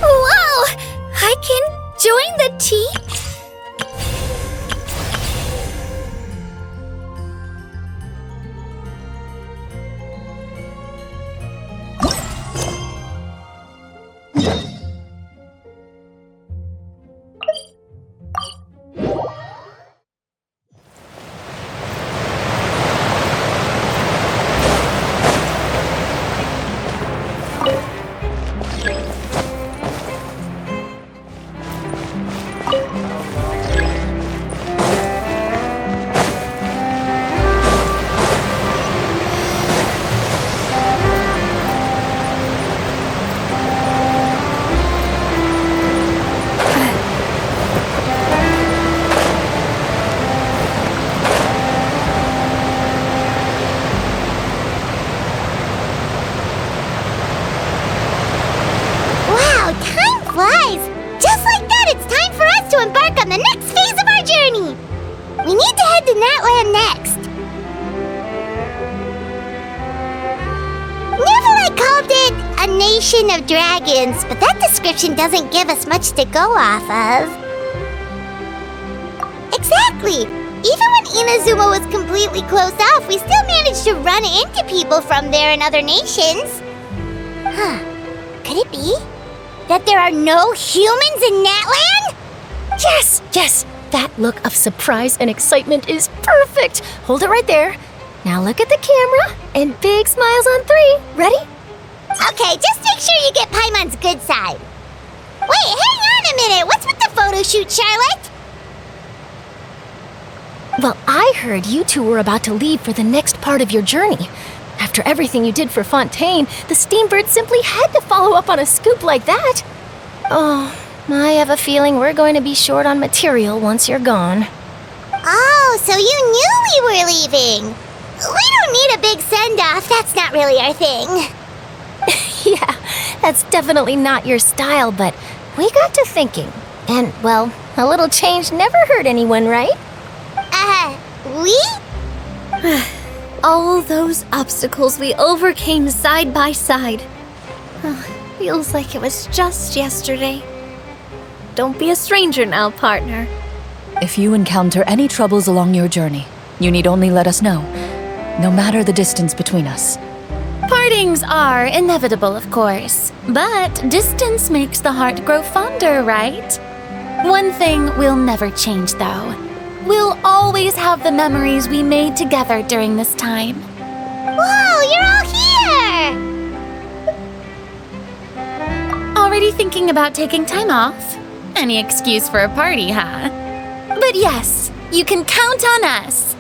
Whoa! I can join the team? Natlan next. Never called it a nation of dragons, but that description doesn't give us much to go off of. Exactly. Even when Inazuma was completely closed off, we still managed to run into people from there in other nations. Huh. Could it be that there are no humans in Natlan? Yes, yes. That look of surprise and excitement is perfect. Hold it right there. Now look at the camera and big smiles on 3. Ready? Okay, just make sure you get Paimon's good side. Wait, hang on a minute. What's with the photo shoot, Charlotte? Well, I heard you two were about to leave for the next part of your journey. After everything you did for Fontaine, the Steambird simply had to follow up on a scoop like that. Oh, I have a feeling we're going to be short on material once you're gone. Oh, so you knew we were leaving. We don't need a big send-off. That's not really our thing. Yeah, that's definitely not your style, but we got to thinking. And, well, a little change never hurt anyone, right? We? All those obstacles we overcame side by side. Feels like it was just yesterday. Don't be a stranger now, partner. If you encounter any troubles along your journey, you need only let us know, no matter the distance between us. Partings are inevitable, of course, but distance makes the heart grow fonder, right? One thing will never change, though. We'll always have the memories we made together during this time. Whoa, you're all here! Already thinking about taking time off? Any excuse for a party, huh? But yes, you can count on us.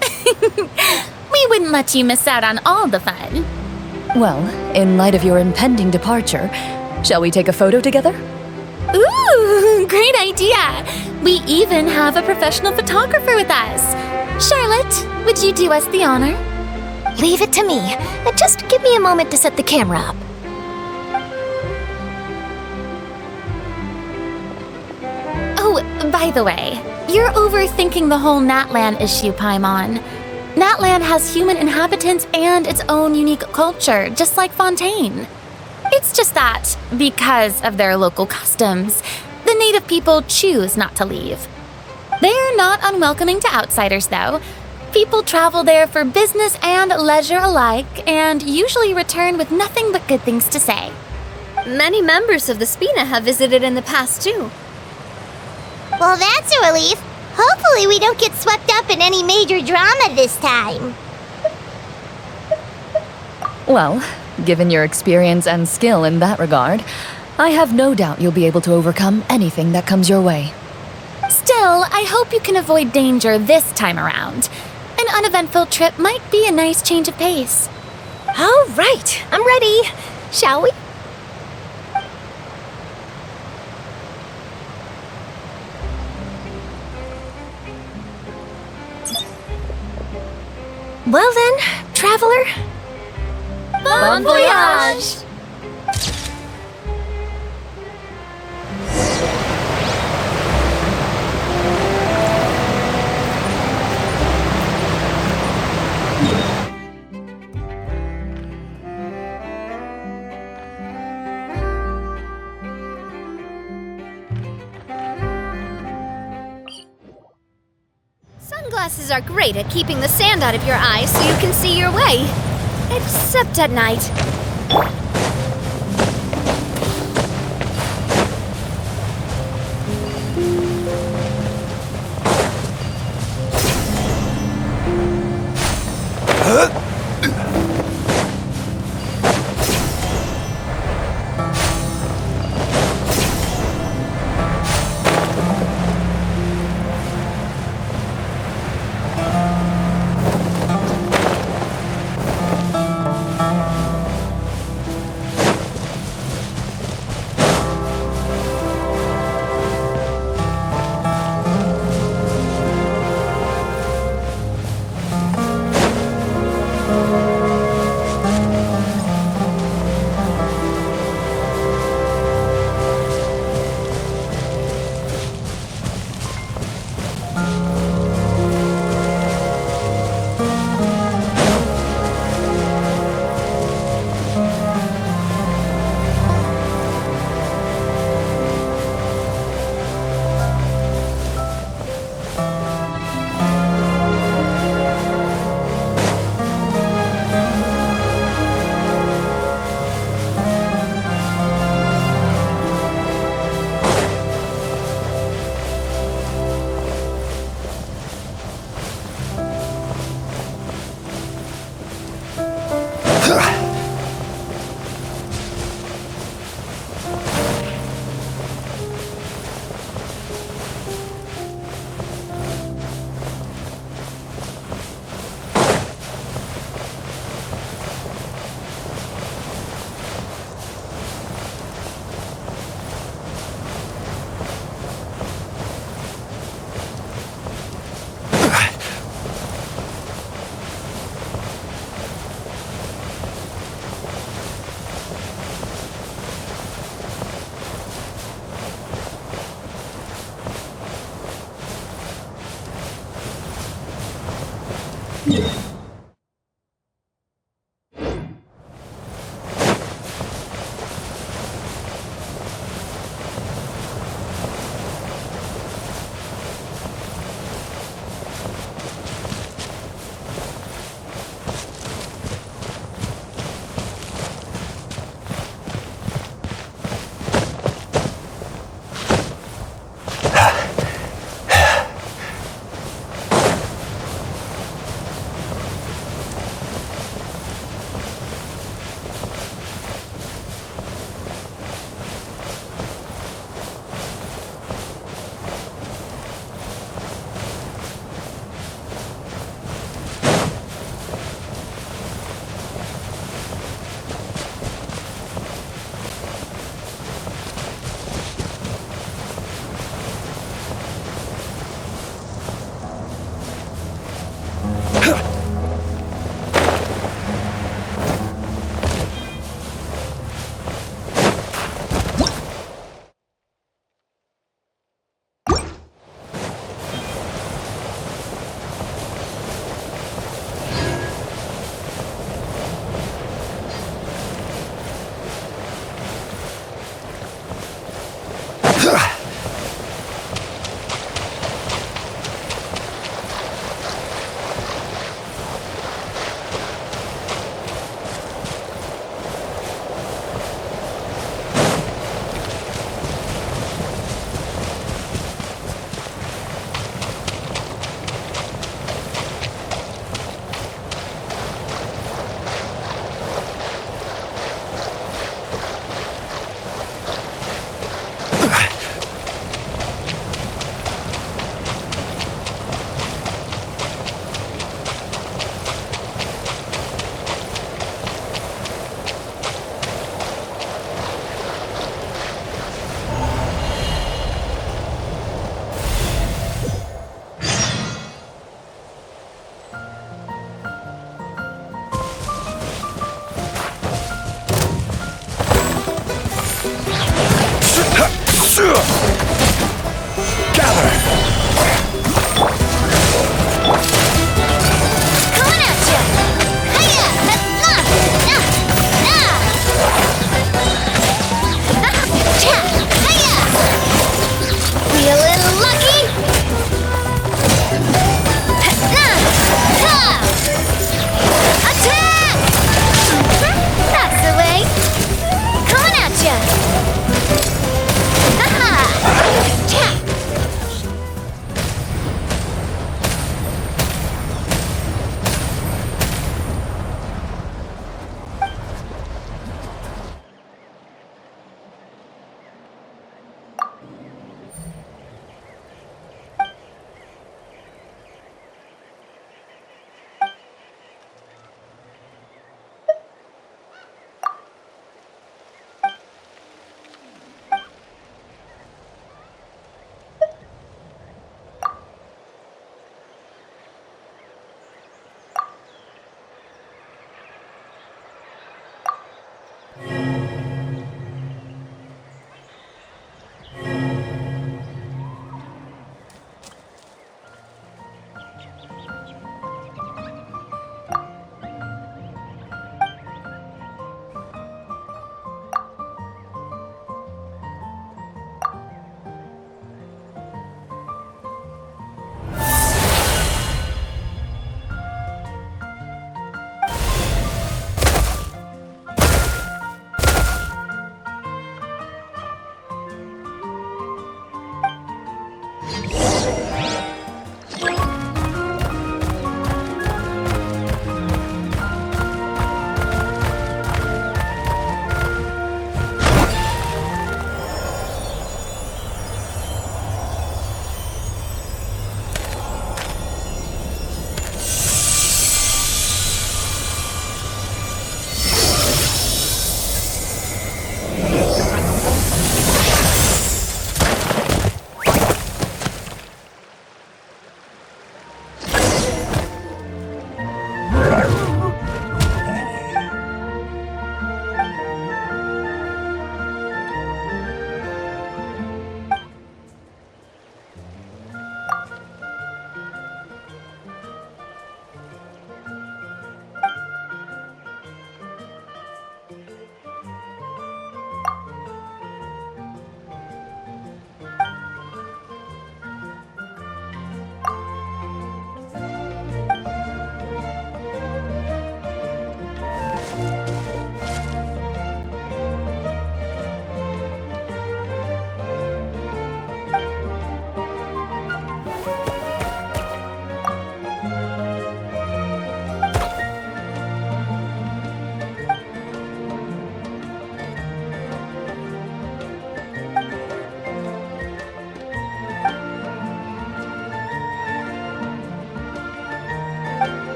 We wouldn't let you miss out on all the fun. Well, in light of your impending departure, shall we take a photo together? Ooh, great idea! We even have a professional photographer with us. Charlotte, would you do us the honor? Leave it to me. Just give me a moment to set the camera up. Oh, by the way, you're overthinking the whole Natlan issue, Paimon. Natlan has human inhabitants and its own unique culture, just like Fontaine. It's just that, because of their local customs, the native people choose not to leave. They're not unwelcoming to outsiders, though. People travel there for business and leisure alike, and usually return with nothing but good things to say. Many members of the Spina have visited in the past, too. Well, that's a relief. Hopefully we don't get swept up in any major drama this time. Well, given your experience and skill in that regard, I have no doubt you'll be able to overcome anything that comes your way. Still, I hope you can avoid danger this time around. An uneventful trip might be a nice change of pace. All right, I'm ready. Shall we? Well then, traveler. Bon voyage! glasses are great at keeping the sand out of your eyes so you can see your way. Except at night.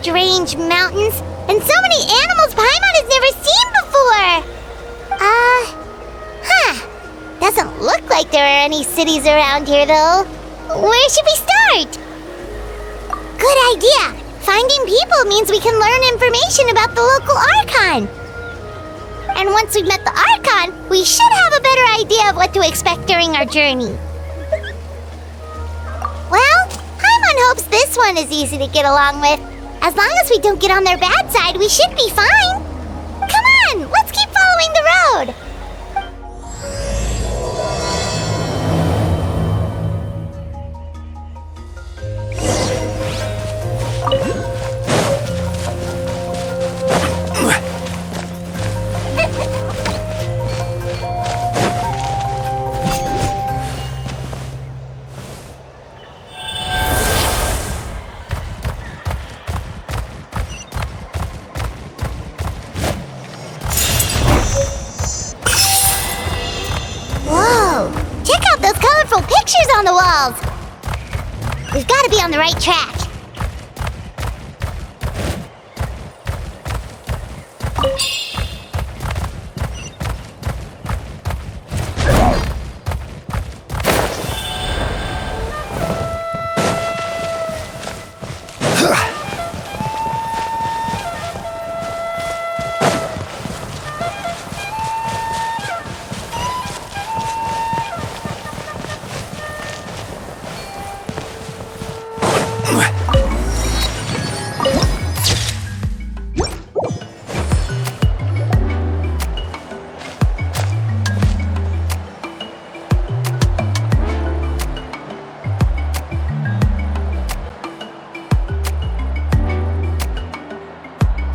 strange mountains, and so many animals Paimon has never seen before! Doesn't look like there are any cities around here, though. Where should we start? Good idea! Finding people means we can learn information about the local Archon. And once we've met the Archon, we should have a better idea of what to expect during our journey. Well, Paimon hopes this one is easy to get along with. As long as we don't get on their bad side, we should be fine. Come on, let's keep following the road. Pictures on the walls! We've got to be on the right track.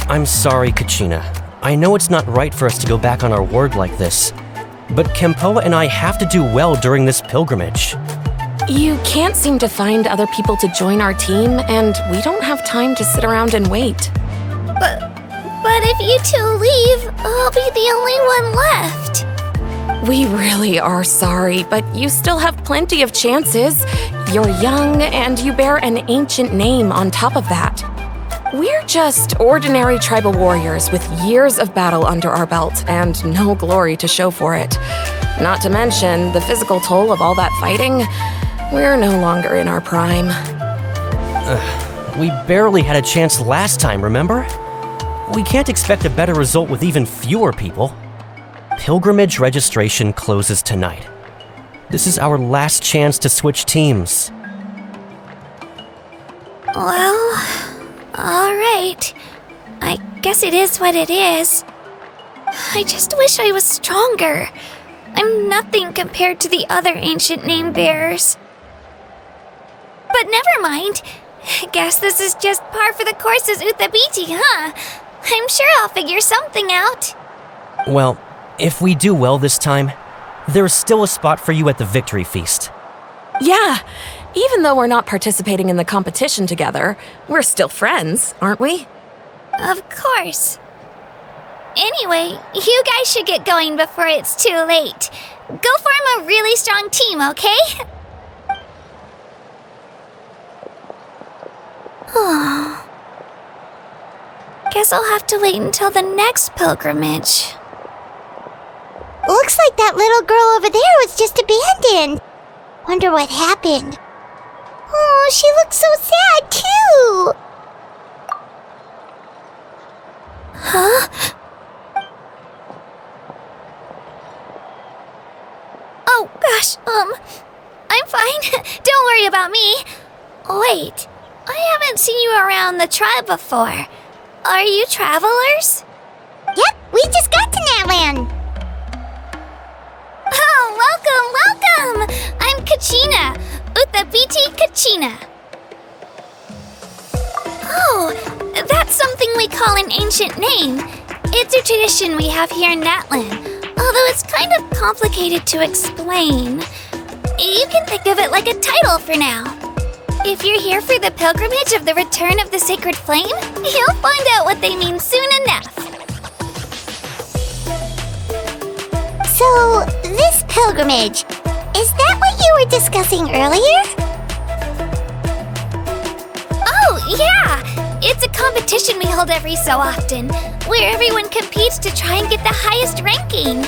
I'm sorry, Kachina. I know it's not right for us to go back on our word like this, but Kempoa and I have to do well during this pilgrimage. You can't seem to find other people to join our team, and we don't have time to sit around and wait. But if you two leave, I'll be the only one left. We really are sorry, but you still have plenty of chances. You're young, and you bear an ancient name on top of that. We're just ordinary tribal warriors with years of battle under our belt and no glory to show for it. Not to mention the physical toll of all that fighting. We're no longer in our prime. We barely had a chance last time, remember? We can't expect a better result with even fewer people. Pilgrimage registration closes tonight. This is our last chance to switch teams. Well, alright. I guess it is what it is. I just wish I was stronger. I'm nothing compared to the other ancient name bearers. But never mind. Guess this is just par for the course as Uthabiti, huh? I'm sure I'll figure something out. Well, if we do well this time, there's still a spot for you at the victory feast. Yeah, even though we're not participating in the competition together, we're still friends, aren't we? Of course. Anyway, you guys should get going before it's too late. Go form a really strong team, okay? Guess I'll have to wait until the next pilgrimage. Looks like that little girl over there was just abandoned. Wonder what happened. Oh, she looks so sad, too. Huh? Oh, gosh, I'm fine. Don't worry about me. Wait, I haven't seen you around the tribe before. Are you travelers? Yep, we just got to Natlan. Oh, welcome! I'm Kachina, Uthabiti Kachina. Oh, that's something we call an ancient name. It's a tradition we have here in Natlan, although it's kind of complicated to explain. You can think of it like a title for now. If you're here for the pilgrimage of the return of the sacred flame, you'll find out what they mean soon enough. So, this pilgrimage, is that what you were discussing earlier? Oh, yeah! It's a competition we hold every so often, where everyone competes to try and get the highest ranking.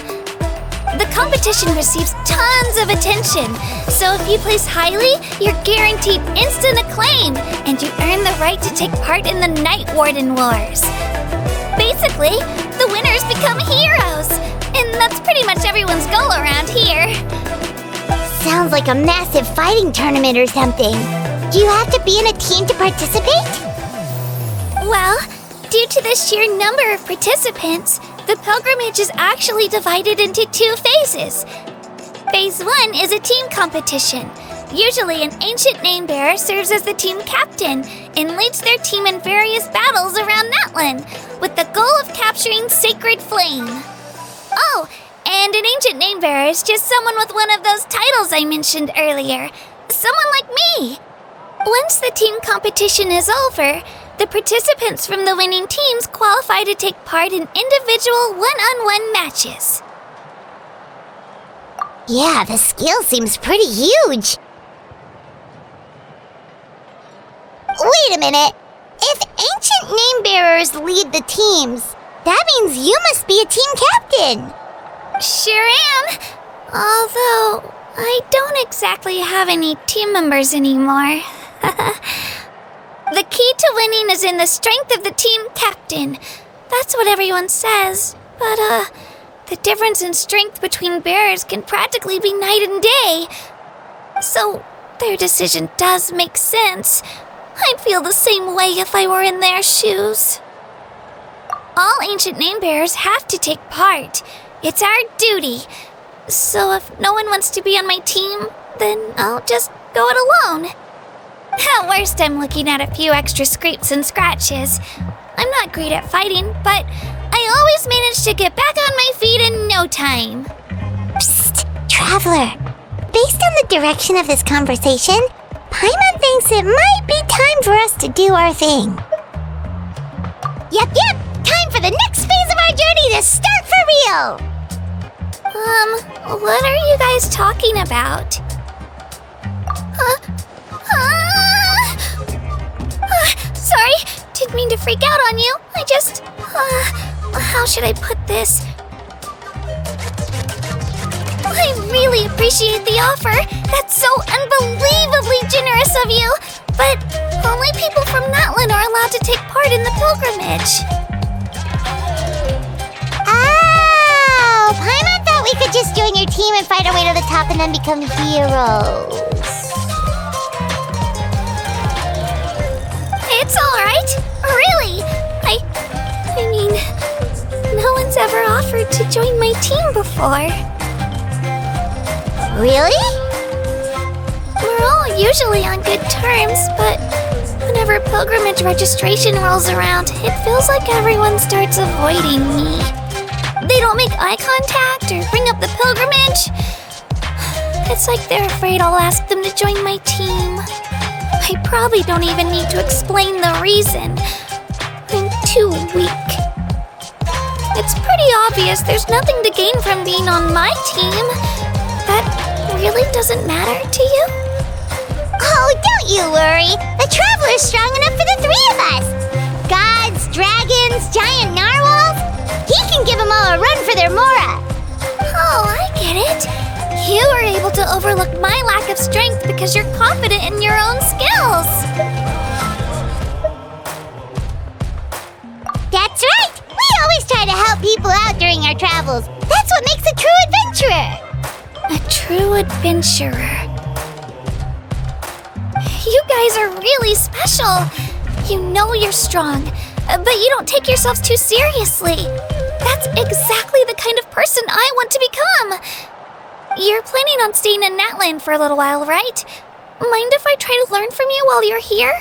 The competition receives tons of attention, so if you place highly, you're guaranteed instant acclaim, and you earn the right to take part in the Night Warden Wars. Basically, the winners become heroes, and that's pretty much everyone's goal around here. Sounds like a massive fighting tournament or something. Do you have to be in a team to participate? Well, due to the sheer number of participants, the pilgrimage is actually divided into 2 phases. Phase 1 is a team competition. Usually an ancient name bearer serves as the team captain and leads their team in various battles around Natlan, with the goal of capturing Sacred Flame. Oh, and an ancient name bearer is just someone with one of those titles I mentioned earlier. Someone like me. Once the team competition is over, the participants from the winning teams qualify to take part in individual one-on-one matches. Yeah, the skill seems pretty huge. Wait a minute. If ancient name bearers lead the teams, that means you must be a team captain. Sure am. Although, I don't exactly have any team members anymore. The key to winning is in the strength of the team captain. That's what everyone says. But, the difference in strength between bearers can practically be night and day. So, their decision does make sense. I'd feel the same way if I were in their shoes. All ancient name bearers have to take part. It's our duty. So if no one wants to be on my team, then I'll just go it alone. At worst, I'm looking at a few extra scrapes and scratches. I'm not great at fighting, but I always manage to get back on my feet in no time. Psst, Traveler. Based on the direction of this conversation, Paimon thinks it might be time for us to do our thing. Yep, time for the next phase of our journey to start for real! What are you guys talking about? Sorry, didn't mean to freak out on you. I just, how should I put this? I really appreciate the offer. That's so unbelievably generous of you. But only people from Natlan are allowed to take part in the pilgrimage. Oh, Paimon thought we could just join your team and fight our way to the top and then become heroes. It's alright. Really. I mean, no one's ever offered to join my team before. Really? We're all usually on good terms, but whenever pilgrimage registration rolls around, it feels like everyone starts avoiding me. They don't make eye contact or bring up the pilgrimage. It's like they're afraid I'll ask them to join my team. I probably don't even need to explain the reason. I'm too weak. It's pretty obvious there's nothing to gain from being on my team. That really doesn't matter to you? Oh, don't you worry. The Traveler's strong enough for the three of us. Gods, dragons, giant narwhals. He can give them all a run for their Mora. Oh, I get it. You were able to overlook my lack of strength because you're confident in your own skills. That's right. We always try to help people out during our travels. That's what makes a true adventurer. A true adventurer. You guys are really special. You know you're strong, but you don't take yourselves too seriously. That's exactly the kind of person I want to become. You're planning on staying in Natlan for a little while, right? Mind if I try to learn from you while you're here?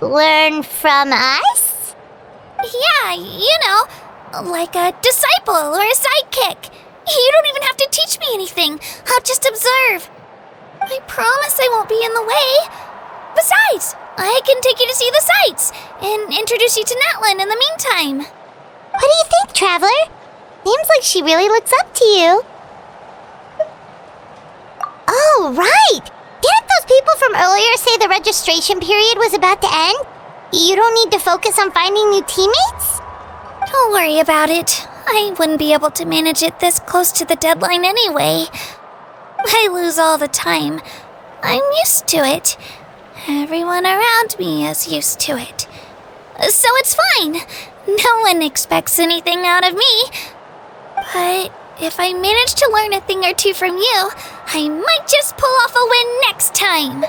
Learn from us? Yeah, you know, like a disciple or a sidekick. You don't even have to teach me anything. I'll just observe. I promise I won't be in the way. Besides, I can take you to see the sights and introduce you to Natlan in the meantime. What do you think, Traveler? Seems like she really looks up to you. Oh, right! Didn't those people from earlier say the registration period was about to end? You don't need to focus on finding new teammates? Don't worry about it. I wouldn't be able to manage it this close to the deadline anyway. I lose all the time. I'm used to it. Everyone around me is used to it. So it's fine. No one expects anything out of me. But if I manage to learn a thing or two from you, I might just pull off a win next time.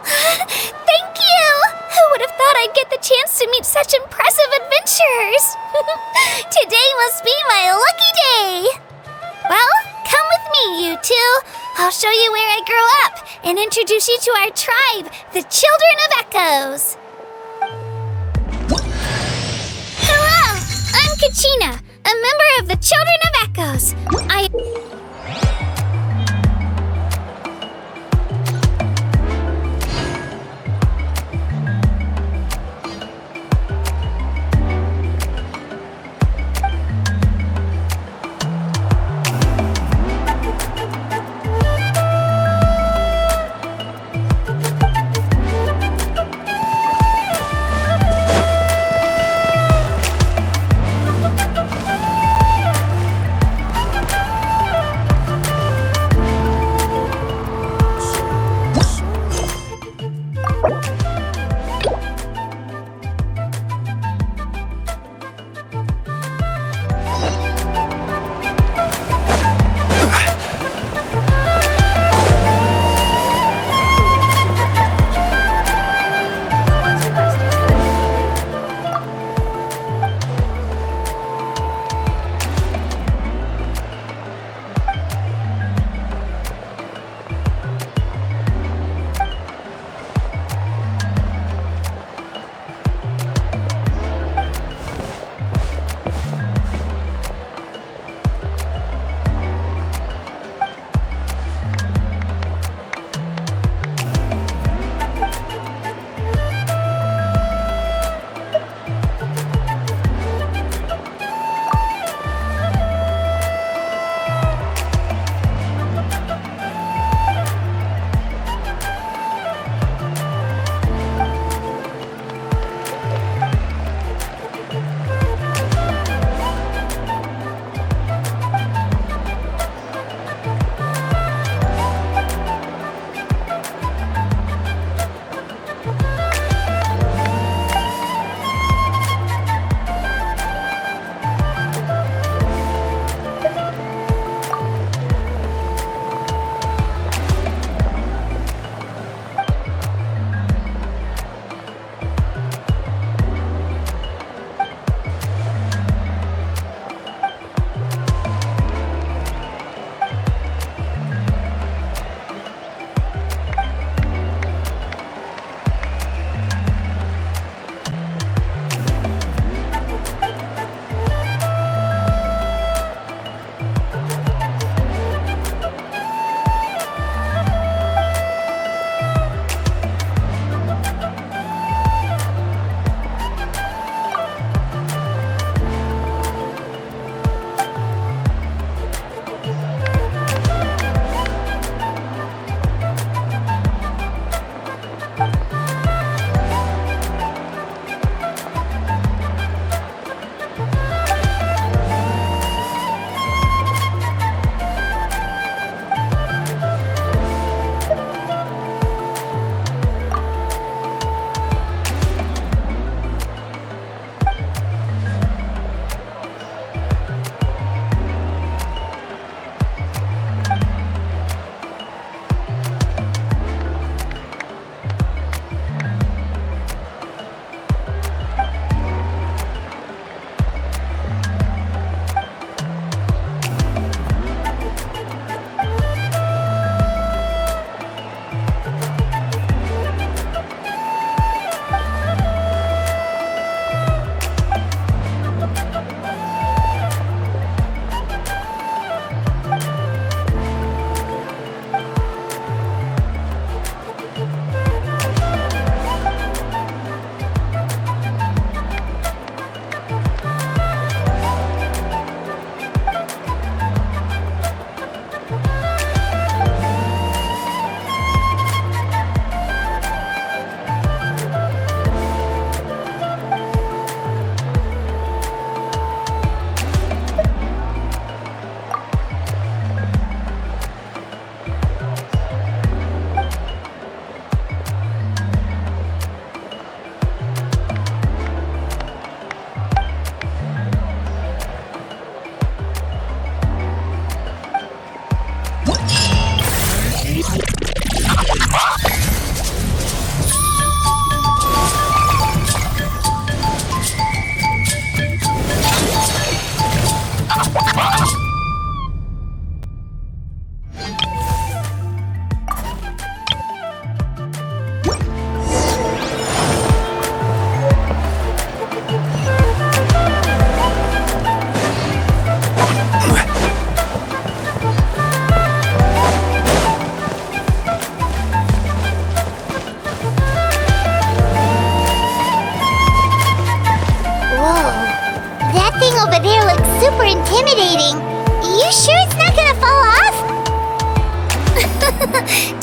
Thank you! Who would have thought I'd get the chance to meet such impressive adventurers? Today must be my lucky day. Well, come with me, you two. I'll show you where I grew up and introduce you to our tribe, the Children of Echoes. Hello, I'm Kachina, a member of the Children of Echoes.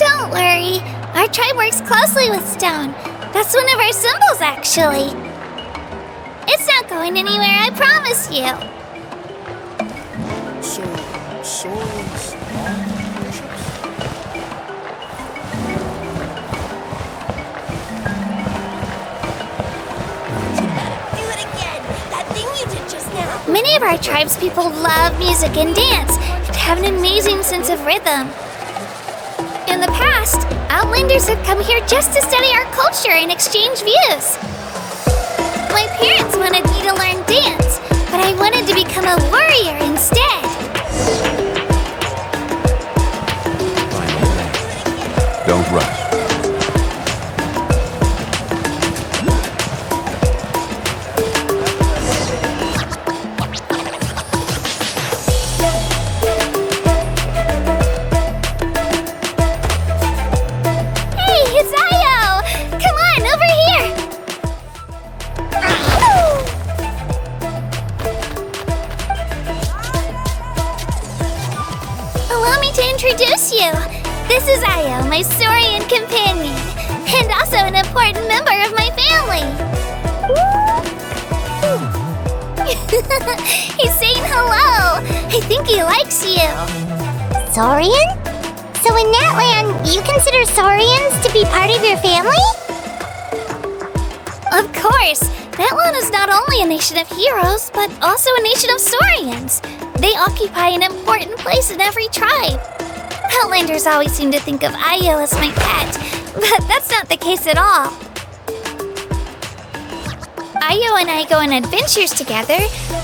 Don't worry. Our tribe works closely with stone. That's one of our symbols, actually. It's not going anywhere, I promise you. Many of our tribes people love music and dance and have an amazing sense of rhythm. In the past, Outlanders have come here just to study our culture and exchange views. My parents wanted me to learn dance, but I wanted to become a warrior instead. Don't rush. Introduce you. This is Ayo, my Saurian companion, and also an important member of my family. He's saying hello. I think he likes you. Saurian? So in Natlan, you consider Saurians to be part of your family? Of course. Natlan is not only a nation of heroes, but also a nation of Saurians. They occupy an important place in every tribe. Outlanders always seem to think of Ayo as my pet, but that's not the case at all. Ayo and I go on adventures together,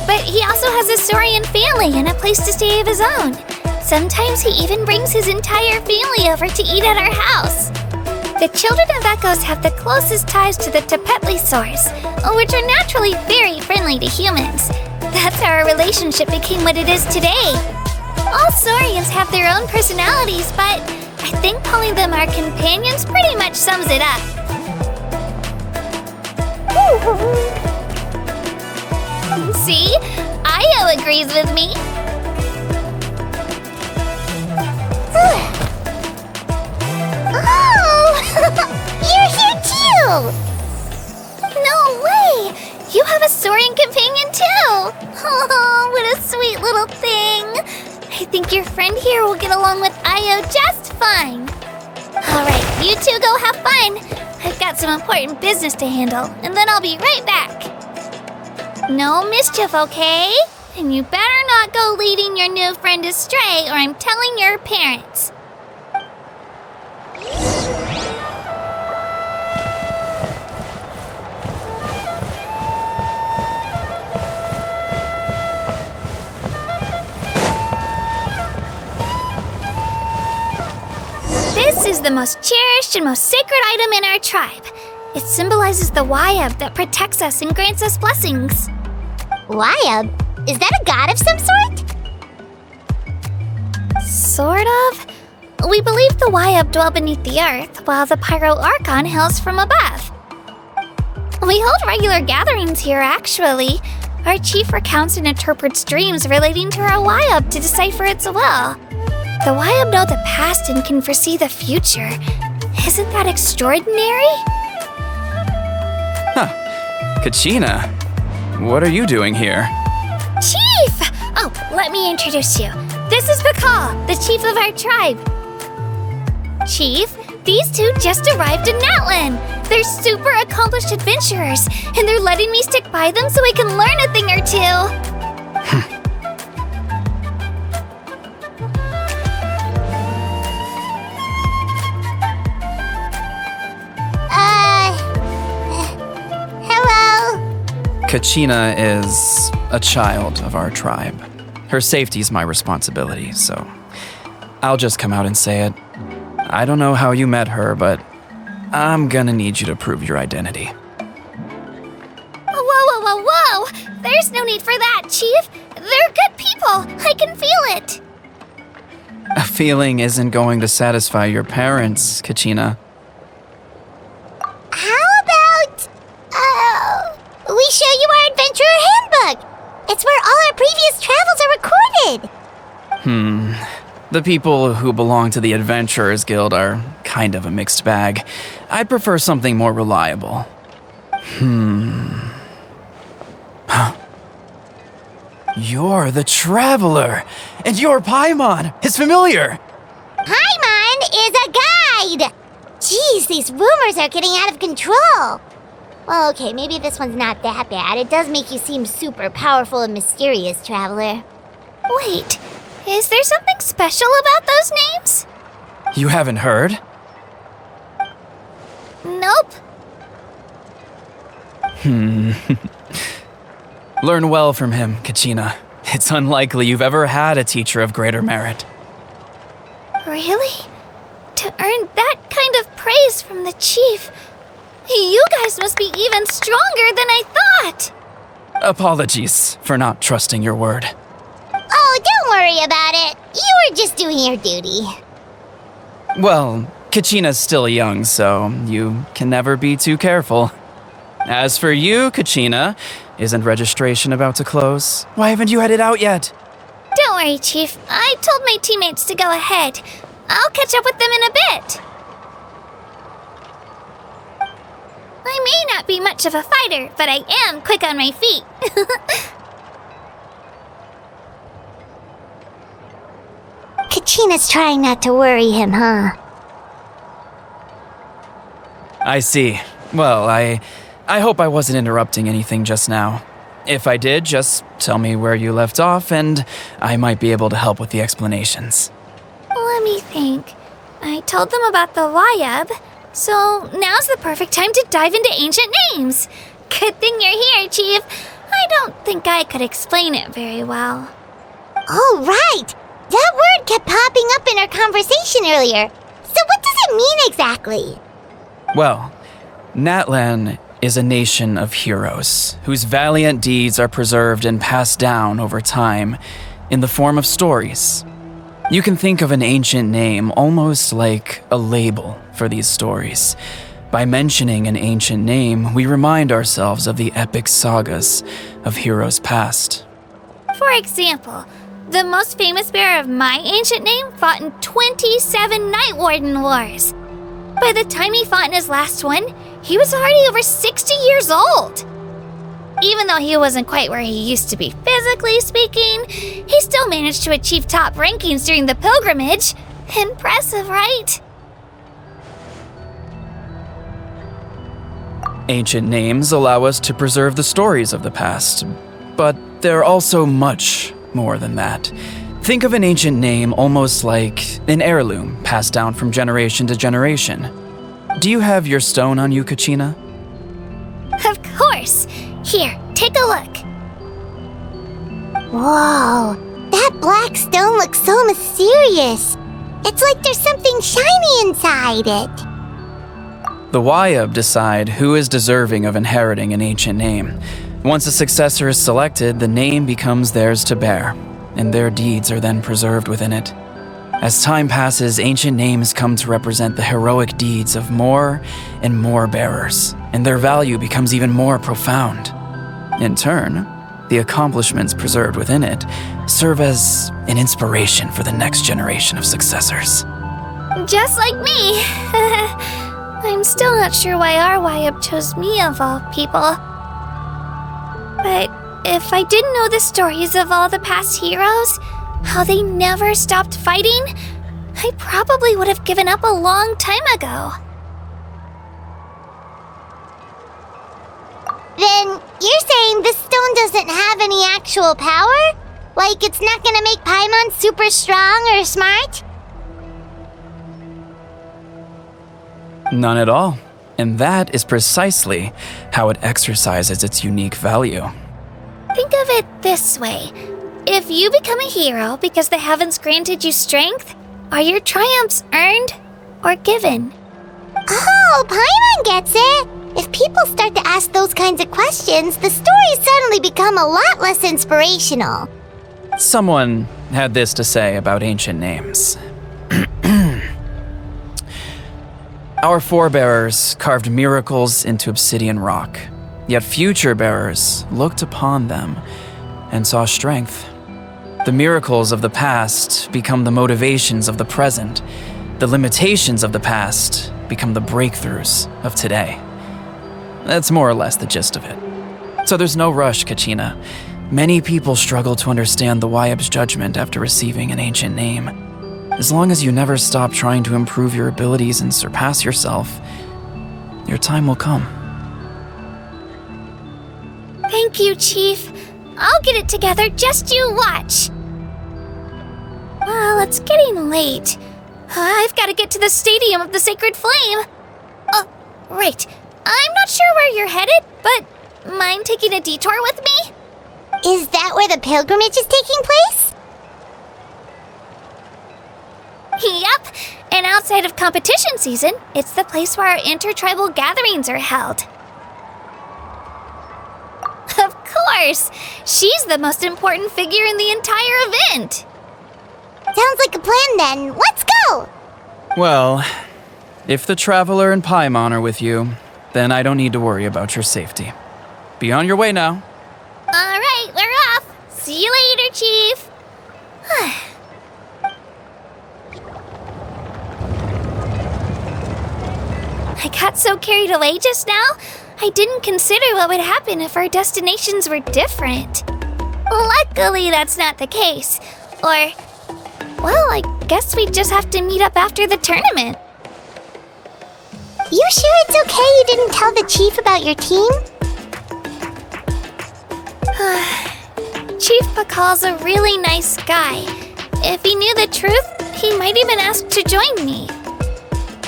but he also has a Saurian family and a place to stay of his own. Sometimes he even brings his entire family over to eat at our house. The children of Echoes have the closest ties to the Tepetli source, which are naturally very friendly to humans. That's how our relationship became what it is today. All Saurians have their own personalities, but I think calling them our companions pretty much sums it up. See? Ayo agrees with me. Oh! You're here too! No way! You have a Saurian companion too! Oh, what a sweet little thing! I think your friend here will get along with Ayo just fine. Alright, you two go have fun. I've got some important business to handle, and then I'll be right back. No mischief, okay? And you better not go leading your new friend astray, or I'm telling your parents. This is the most cherished and most sacred item in our tribe. It symbolizes the Wayab that protects us and grants us blessings. Wayab? Is that a god of some sort? Sort of. We believe the Wayab dwell beneath the earth, while the Pyro Archon hails from above. We hold regular gatherings here, actually. Our chief recounts and interprets dreams relating to our Wayab to decipher its will. The Wayab know the past and can foresee the future. Isn't that extraordinary? Kachina, what are you doing here? Chief! Oh, let me introduce you. This is Pakal, the chief of our tribe. Chief, these two just arrived in Natlan. They're super accomplished adventurers, and they're letting me stick by them so I can learn a thing or two. Kachina is a child of our tribe. Her safety's my responsibility, so I'll just come out and say it. I don't know how you met her, but I'm gonna need you to prove your identity. Whoa! There's no need for that, Chief. They're good people. I can feel it. A feeling isn't going to satisfy your parents, Kachina. How about, we show you our adventurer handbook? It's where all our previous travels are recorded. The people who belong to the Adventurers Guild are kind of a mixed bag. I'd prefer something more reliable. You're the Traveler, and your Paimon is familiar. Paimon is a guide! Jeez, these rumors are getting out of control. Well, okay, maybe this one's not that bad. It does make you seem super powerful and mysterious, Traveler. Wait, is there something special about those names? You haven't heard? Nope. Learn well from him, Kachina. It's unlikely you've ever had a teacher of greater merit. Really? To earn that kind of praise from the chief, you guys must be even stronger than I thought. Apologies for not trusting your word. Oh, don't worry about it. You were just doing your duty. Well, Kachina's still young, so you can never be too careful. As for you, Kachina, isn't registration about to close? Why haven't you headed out yet? Don't worry, Chief. I told my teammates to go ahead. I'll catch up with them in a bit. I may not be much of a fighter, but I am quick on my feet. Kachina's trying not to worry him, huh? I see. Well, I hope I wasn't interrupting anything just now. If I did, just tell me where you left off, and I might be able to help with the explanations. Let me think. I told them about the Wayab, so now's the perfect time to dive into ancient names. Good thing you're here, Chief. I don't think I could explain it very well. Oh, right! That word kept popping up in our conversation earlier. So what does it mean exactly? Well, Natlan is a nation of heroes whose valiant deeds are preserved and passed down over time in the form of stories. You can think of an ancient name almost like a label for these stories. By mentioning an ancient name, we remind ourselves of the epic sagas of heroes past. For example, the most famous bearer of my ancient name fought in 27 Night Warden Wars. By the time he fought in his last one, he was already over 60 years old. Even though he wasn't quite where he used to be physically speaking, he still managed to achieve top rankings during the pilgrimage. Impressive, right? Ancient names allow us to preserve the stories of the past, but they're also much more than that. Think of an ancient name almost like an heirloom passed down from generation to generation. Do you have your stone on you, Kachina? Of course. Here, take a look. Whoa, that black stone looks so mysterious. It's like there's something shiny inside it. The Wayab decide who is deserving of inheriting an ancient name. Once a successor is selected, the name becomes theirs to bear, and their deeds are then preserved within it. As time passes, ancient names come to represent the heroic deeds of more and more bearers, and their value becomes even more profound. In turn, the accomplishments preserved within it serve as an inspiration for the next generation of successors. Just like me. I'm still not sure why our Wayab chose me of all people. But if I didn't know the stories of all the past heroes, how they never stopped fighting, I probably would have given up a long time ago. Then you're saying this stone doesn't have any actual power? Like it's not gonna make Paimon super strong or smart? None at all. And that is precisely how it exercises its unique value. Think of it this way. If you become a hero because the heavens granted you strength, are your triumphs earned or given? Oh, Paimon gets it! If people start to ask those kinds of questions, the stories suddenly become a lot less inspirational. Someone had this to say about ancient names. Our forebearers carved miracles into obsidian rock, yet future bearers looked upon them and saw strength. The miracles of the past become the motivations of the present. The limitations of the past become the breakthroughs of today. That's more or less the gist of it. So there's no rush, Kachina. Many people struggle to understand the Wyeb's judgment after receiving an ancient name. As long as you never stop trying to improve your abilities and surpass yourself, your time will come. Thank you, Chief. I'll get it together, just you watch. Well, it's getting late. I've got to get to the Stadium of the Sacred Flame. Oh, right. I'm not sure where you're headed, but mind taking a detour with me? Is that where the pilgrimage is taking place? Yep, and outside of competition season, it's the place where our intertribal gatherings are held. Of course! She's the most important figure in the entire event! Sounds like a plan then. Let's go! Well, if the Traveler and Paimon are with you, then I don't need to worry about your safety. Be on your way now. Alright, we're off! See you later, Chief! I got so carried away just now, I didn't consider what would happen if our destinations were different. Luckily, that's not the case. Or, well, I guess we just have to meet up after the tournament. You sure it's okay you didn't tell the chief about your team? Chief Pakal's a really nice guy. If he knew the truth, he might even ask to join me.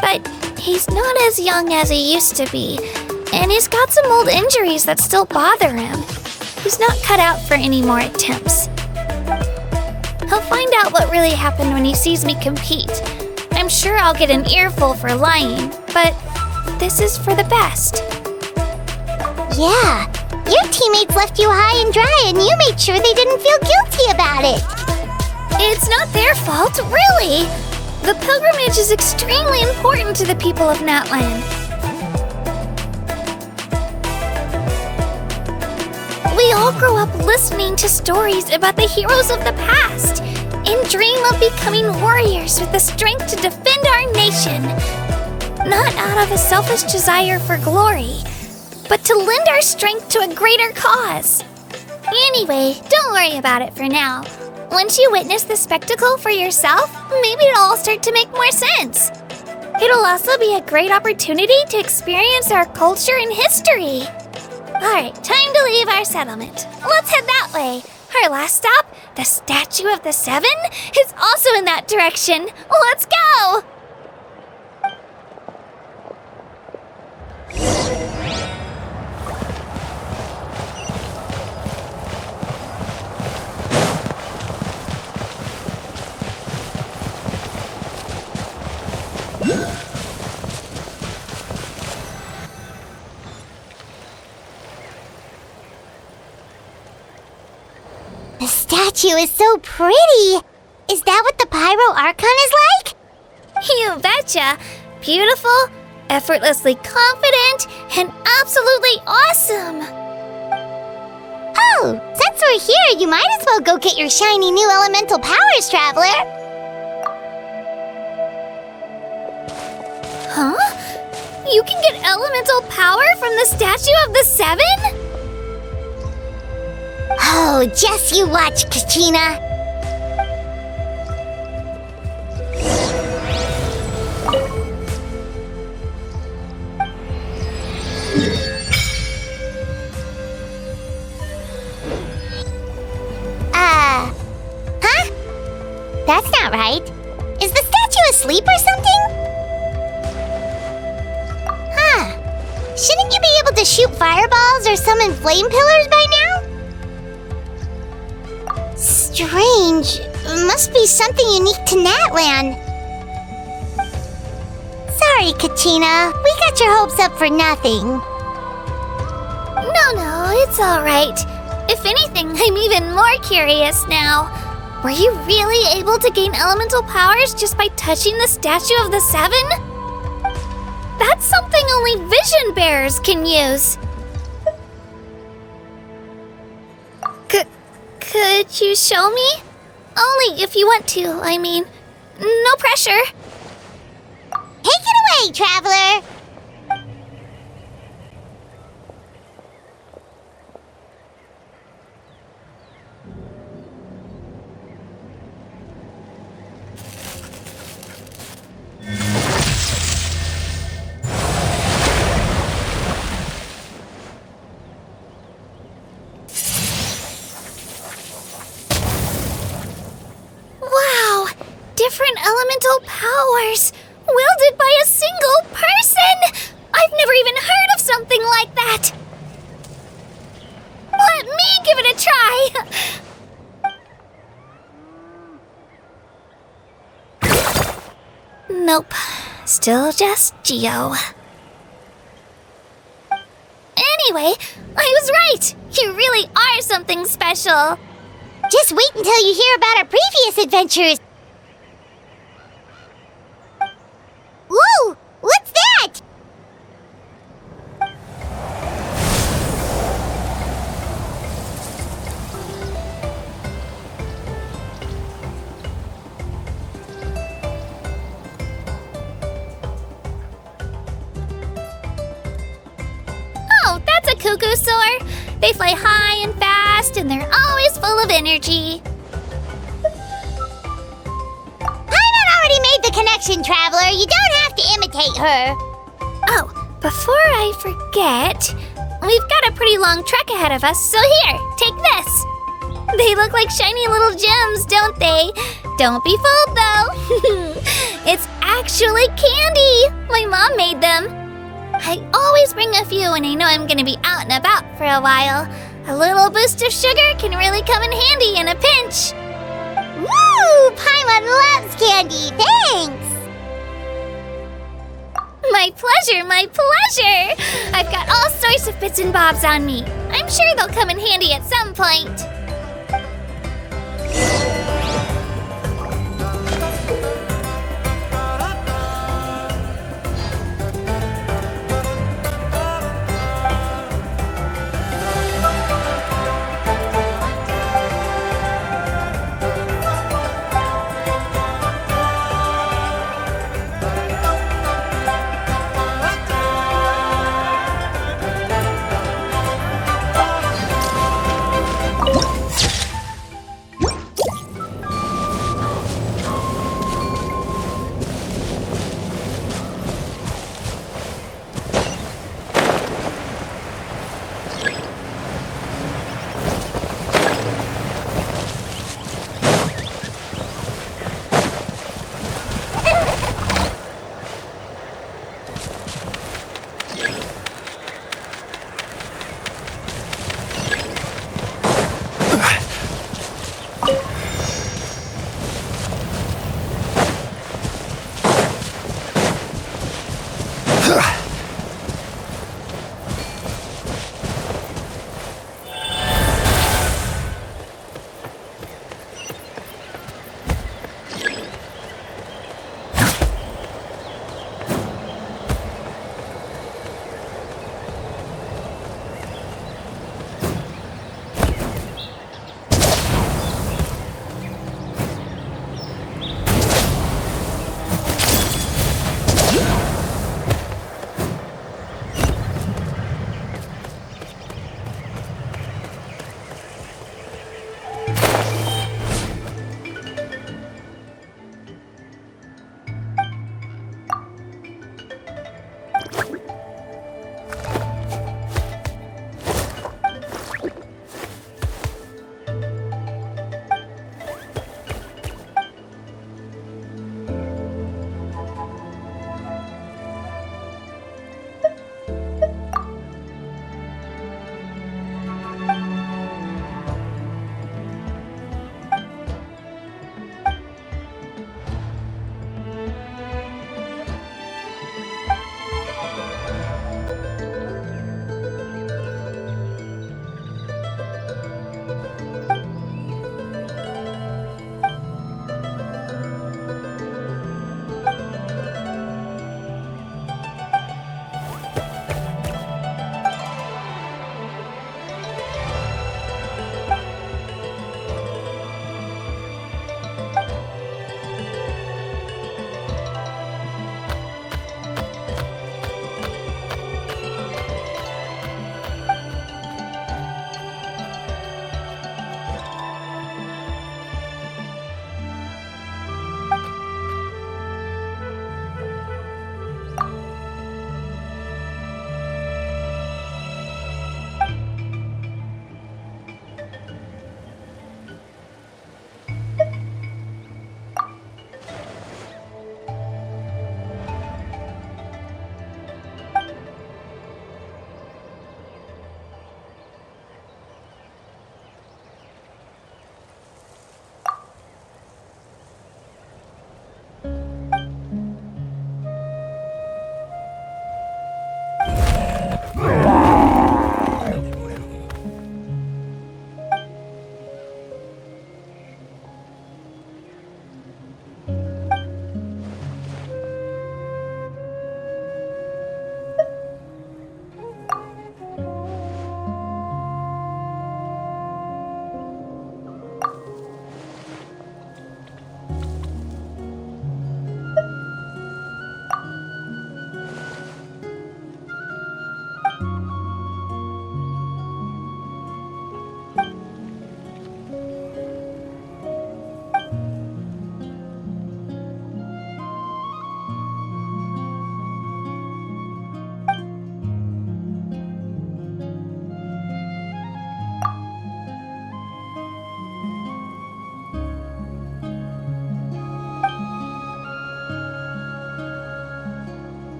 But he's not as young as he used to be, and he's got some old injuries that still bother him. He's not cut out for any more attempts. He'll find out what really happened when he sees me compete. I'm sure I'll get an earful for lying, but this is for the best. Yeah, your teammates left you high and dry and you made sure they didn't feel guilty about it. It's not their fault, really. The pilgrimage is extremely important to the people of Natlan. We all grow up listening to stories about the heroes of the past and dream of becoming warriors with the strength to defend our nation. Not out of a selfish desire for glory, but to lend our strength to a greater cause. Anyway, don't worry about it for now. Once you witness the spectacle for yourself, maybe it'll all start to make more sense. It'll also be a great opportunity to experience our culture and history. Alright, time to leave our settlement. Let's head that way. Our last stop, the Statue of the Seven, is also in that direction. Let's go! The statue is so pretty. Is that what the Pyro Archon is like? You betcha! Beautiful, effortlessly confident, and absolutely awesome! Oh, since we're here, you might as well go get your shiny new elemental powers, Traveler. Huh? You can get elemental power from the Statue of the Seven? Oh, just you watch, Kachina. Huh? That's not right. Is the statue asleep or something? Huh. Shouldn't you be able to shoot fireballs or summon flame pillars by now? Strange. Must be something unique to Natlan. Sorry, Kachina. We got your hopes up for nothing. No, it's alright. If anything, I'm even more curious now. Were you really able to gain elemental powers just by touching the Statue of the Seven? That's something only vision bearers can use. Could you show me? Only if you want to, I mean. No pressure. Take it away, traveler! Wow! Different elemental powers, wielded by a single person! I've never even heard of something like that! Let me give it a try! Nope. Still just Geo. Anyway, I was right! You really are something special! Just wait until you hear about our previous adventures! Whoa! What's that? Oh, that's a cuckoo soar! They fly high and fast, and they're always full of energy. Paimon already made the connection, traveler. You don't have to imitate her. Oh, before I forget, we've got a pretty long trek ahead of us, so here, take this. They look like shiny little gems, don't they? Don't be fooled, though. It's actually candy. My mom made them. I always bring a few when I know I'm gonna be out and about for a while. A little boost of sugar can really come in handy in a pinch. Woo! Paimon loves candy. Thanks. My pleasure, my pleasure! I've got all sorts of bits and bobs on me. I'm sure they'll come in handy at some point.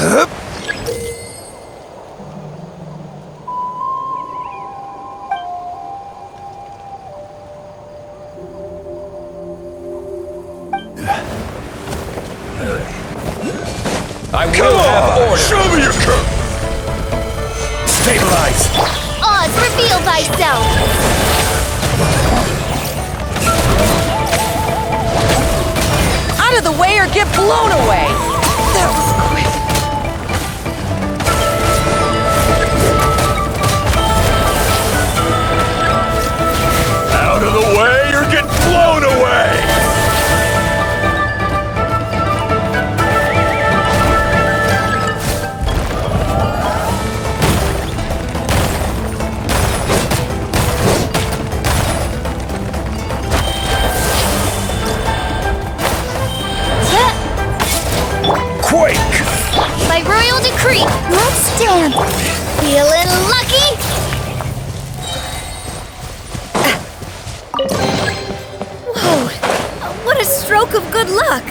I will have order. Show me your curve! Stabilize! Oz, reveal thyself! Out of the way or get blown away! That was quick. Out of the way or get blown away! Quake! By royal decree, let's dance! Feeling lucky? Whoa! What a stroke of good luck!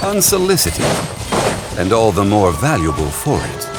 Unsolicited, and all the more valuable for it.